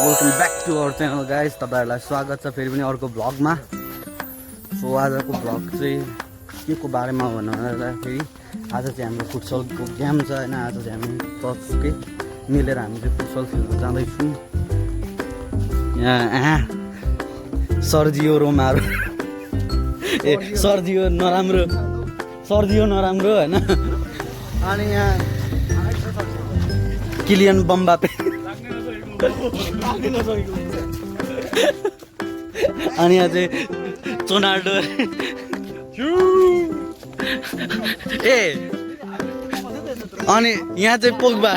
Welcome back to our channel guys. तपाईहरुलाई स्वागत छ फेरि पनि अर्को भ्लगमा। सो आजको भ्लग चाहिँ के को बारेमा भन्नुपर्दाखेरि आज चाहिँ हाम्रो फुटसलको गेम छ हैन। आज चाहिँ हामी टचकै मिलेर हामी चाहिँ फुटसल खेल्न जाँदैछौँ। यहाँ सर्जियो रोमारो ए सर्जियो नराम्रो हैन। अनि यहाँ किलियन बम्बापे अनि यहाँ चाहिँ रोनाल्डो ए अनि यहाँ चाहिँ पोग्बा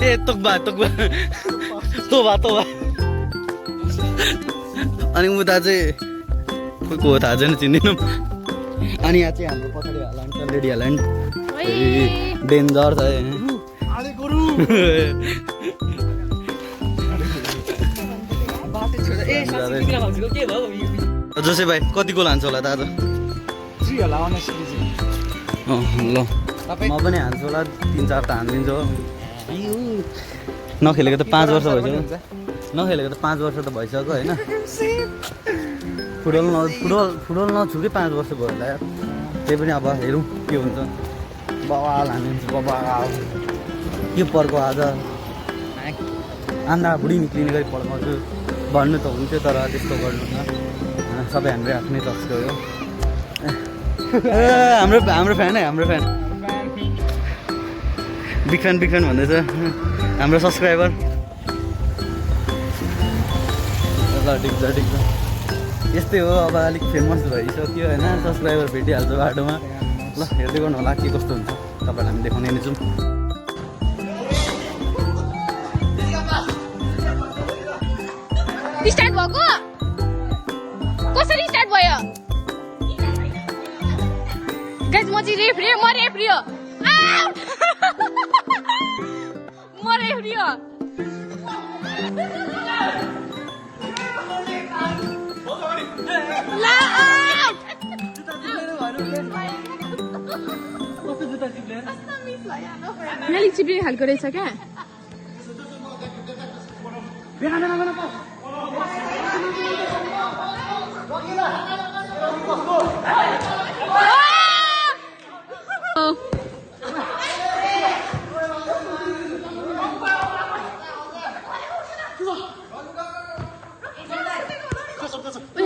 ए तोक्बा तोबा अनि उता चाहिँ को हो थाहा छैन, चिन्दिनँ। अनि यहाँ चाहिँ हाम्रो पछाडि हाल्यान्ड छ, लेडी हाल्यान्ड डेन्जर छ। जोसे भाइ कति गोल हान्छ होला त आज? ल म पनि हान्छु होला, 3-4 त हानिदिन्छु। नखेलेको त 5 वर्ष भइसक्यो, नखेलेको त 5 वर्ष त भइसक्यो होइन। फुटबल नछुकै 5 वर्ष भयो होला यार। त्यही पनि अब हेरौँ के हुन्छ। बवाल हानिन्छ बवाल। के पर्को आज आन्धा बुढी निक्लिने गरी पड्काउँछु भन्नु त हुन्थ्यो, तर त्यस्तो गर्नु न। सबै हाम्रो आफ्नै टचको हो। हाम्रो फ्यान है, हाम्रो फ्यान बिग फ्यान भन्दैछ हाम्रो सब्सक्राइबर। ल ठिक छ यस्तै हो। अब अलिक फेमस भइसक्यो होइन, सब्सक्राइबर भेटिहाल्छ बाटोमा। ल हेर्दै गर्नु होला के कस्तो हुन्छ, तपाईँलाई हामी देखाउने नै छौँ। स्टार्ट भएको कसरी स्टार्ट भयो गाइस? म चाहिँ रेफ्री हो, म रेफ्री हो। आउट म रेफ्री हो। ला आउट अलिक चिप्लिने खालको रहेछ क्या।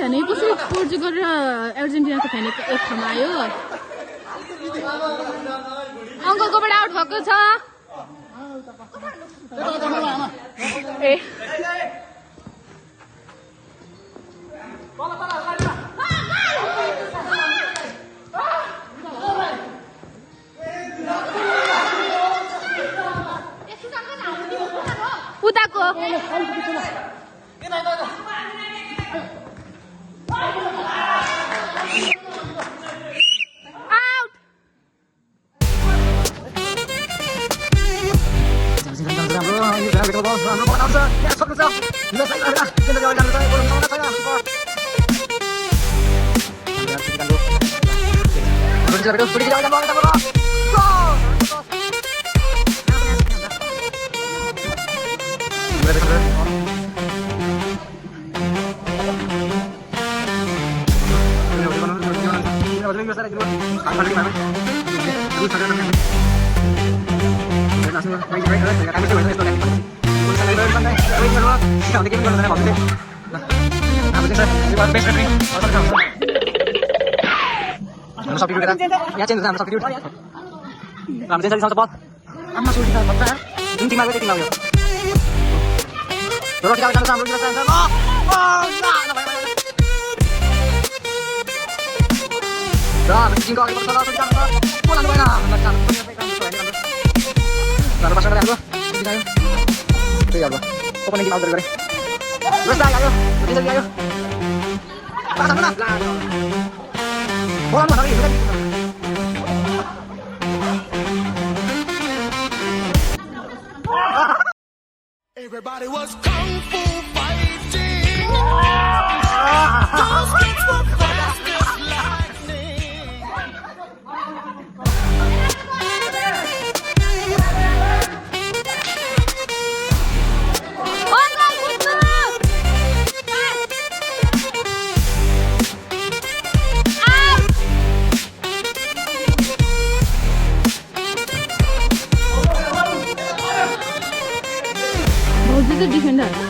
अनि कसरी पोर्चुगल र अर्जेन्टिनाको फ्यान एक ठाउँमा आयो? अङ्कलकोबाट आउट भएको छ। ए उताको यहाँ चेन्ज हाम्रो सब्स्टिट्युट हाम्रो चाहिँ सल्ट बल आमा सुल्टी त भन्छ जुन टिममा गयो त्यो टिममा गयो। रोटी खान जान्छ हाम्रो जान्छ। ल हामी टिमको अगाडि बढ्छ। ल सुल्टी जान्छ को लानु भएन हामीलाई चाल हाम्रो पास गरे हाम्रो दिखायो त्यही अब ओपनिङ टिम आउट गरे रस आयो जति आयो पास गर्न बोल न Everybody was kung fu fighting. Those kids were fast as lightning. Defender